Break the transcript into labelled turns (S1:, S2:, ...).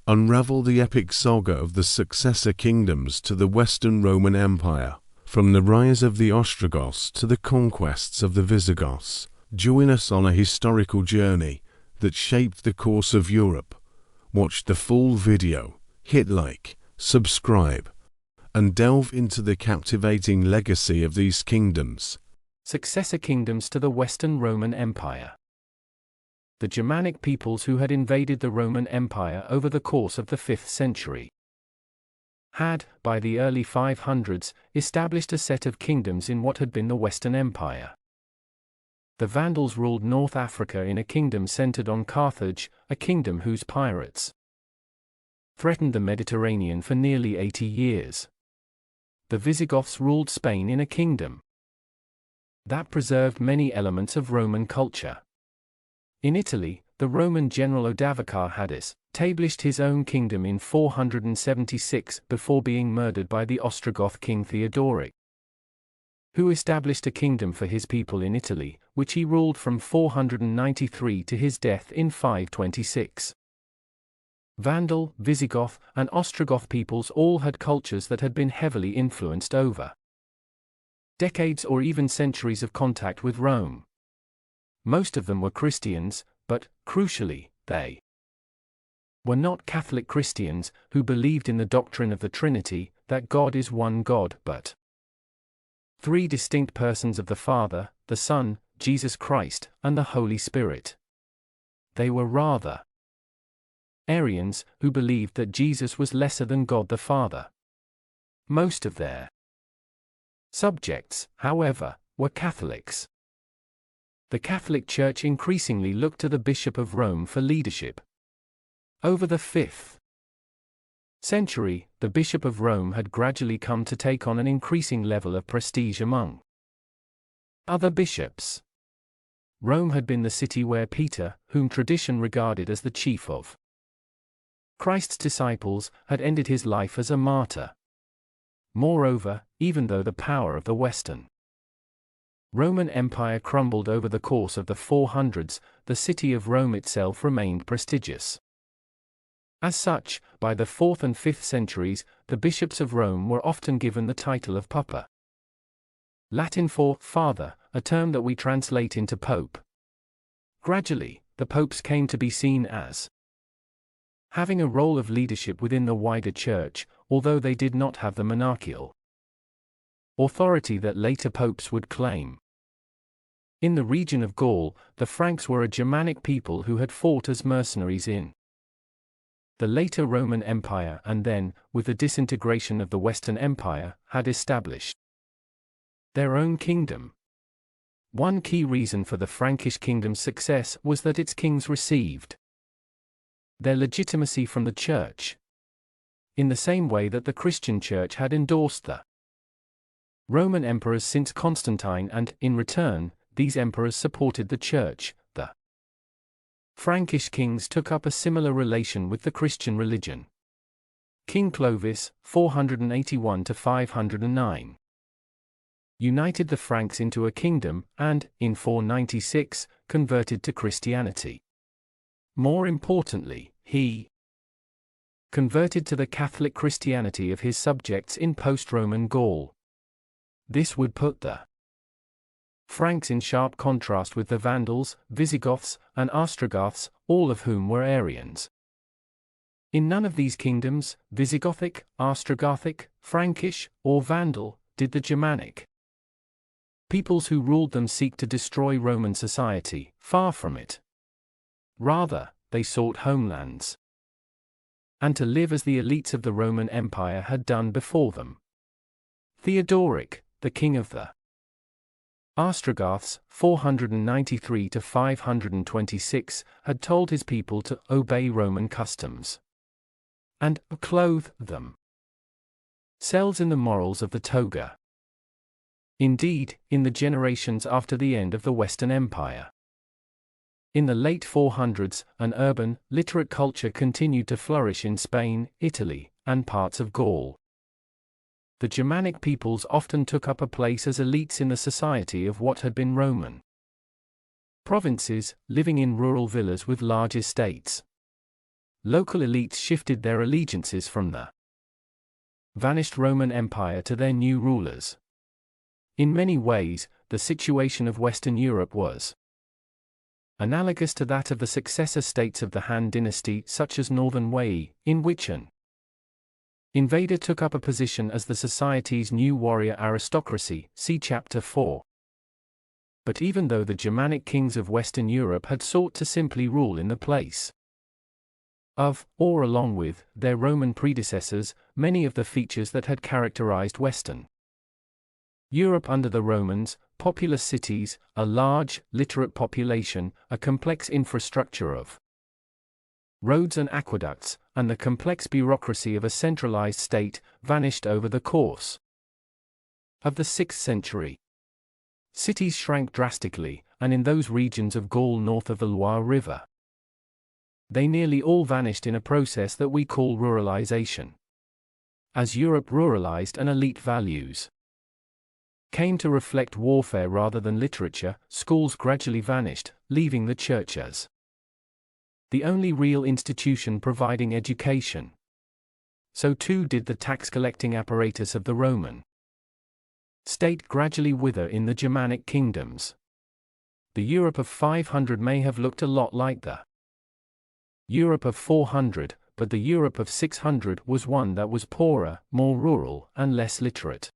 S1: unravel the epic saga of the successor kingdoms to the Western Roman Empire, from the rise of the Ostrogoths to the conquests of the Visigoths. Join us on a historical journey that shaped the course of Europe. Watch the full video, hit like, subscribe, and delve into the captivating legacy of these kingdoms.
S2: Successor kingdoms to the Western Roman Empire. The Germanic peoples who had invaded the Roman Empire over the course of the 5th century had, by the early 500s, established a set of kingdoms in what had been the Western Empire. The Vandals ruled North Africa in a kingdom centered on Carthage, a kingdom whose pirates threatened the Mediterranean for nearly 80 years. The Visigoths ruled Spain in a kingdom that preserved many elements of Roman culture. In Italy, the Roman general Odovacar had established his own kingdom in 476 before being murdered by the Ostrogoth king Theodoric, who established a kingdom for his people in Italy, which he ruled from 493 to his death in 526. Vandal, Visigoth, and Ostrogoth peoples all had cultures that had been heavily influenced over decades or even centuries of contact with Rome. Most of them were Christians, but, crucially, they were not Catholic Christians, who believed in the doctrine of the Trinity, that God is one God but three distinct persons of the Father, the Son, Jesus Christ, and the Holy Spirit. They were rather Arians, who believed that Jesus was lesser than God the Father. Most of their subjects, however, were Catholics. The Catholic Church increasingly looked to the Bishop of Rome for leadership. Over the 5th century, the Bishop of Rome had gradually come to take on an increasing level of prestige among other bishops. Rome had been the city where Peter, whom tradition regarded as the chief of Christ's disciples, had ended his life as a martyr. Moreover, even though the power of the Western Roman Empire crumbled over the course of the 400s, the city of Rome itself remained prestigious. As such, by the 4th and 5th centuries, the bishops of Rome were often given the title of Papa, Latin for father, a term that we translate into pope. Gradually, the popes came to be seen as having a role of leadership within the wider church, although they did not have the monarchical authority that later popes would claim. In the region of Gaul, the Franks were a Germanic people who had fought as mercenaries in the later Roman Empire and then, with the disintegration of the Western Empire, had established their own kingdom. One key reason for the Frankish kingdom's success was that its kings received their legitimacy from the Church, in the same way that the Christian Church had endorsed the Roman emperors since Constantine, and, in return, these emperors supported the Church. The Frankish kings took up a similar relation with the Christian religion. King Clovis, 481 to 509, united the Franks into a kingdom, and, in 496, converted to Christianity. More importantly, he converted to the Catholic Christianity of his subjects in post-Roman Gaul. This would put the Franks in sharp contrast with the Vandals, Visigoths, and Ostrogoths, all of whom were Arians. In none of these kingdoms, Visigothic, Ostrogothic, Frankish, or Vandal, did the Germanic peoples who ruled them seek to destroy Roman society. Far from it. Rather, they sought homelands and to live as the elites of the Roman Empire had done before them. Theodoric, the king of the Ostrogoths, 493 to 526, had told his people to obey Roman customs and clothe themselves in the morals of the toga. Indeed, in the generations after the end of the Western Empire, in the late 400s, an urban, literate culture continued to flourish in Spain, Italy, and parts of Gaul. The Germanic peoples often took up a place as elites in the society of what had been Roman provinces, living in rural villas with large estates. local elites shifted their allegiances from the vanished Roman Empire to their new rulers. In many ways, the situation of Western Europe was analogous to that of the successor states of the Han dynasty, such as northern Wei, in which an invader took up a position as the society's new warrior aristocracy, see Chapter 4. But even though the Germanic kings of Western Europe had sought to simply rule in the place of, or along with, their Roman predecessors, many of the features that had characterized Western Europe under the Romans, populous cities, a large, literate population, a complex infrastructure of roads and aqueducts, and the complex bureaucracy of a centralized state, vanished over the course of the 6th century. Cities shrank drastically, and in those regions of Gaul north of the Loire River, they nearly all vanished in a process that we call ruralization. As Europe ruralized and elite values came to reflect warfare rather than literature, schools gradually vanished, leaving the church as the only real institution providing education. So too did the tax-collecting apparatus of the Roman state gradually wither in the Germanic kingdoms. The Europe of 500 may have looked a lot like the Europe of 400, but the Europe of 600 was one that was poorer, more rural, and less literate.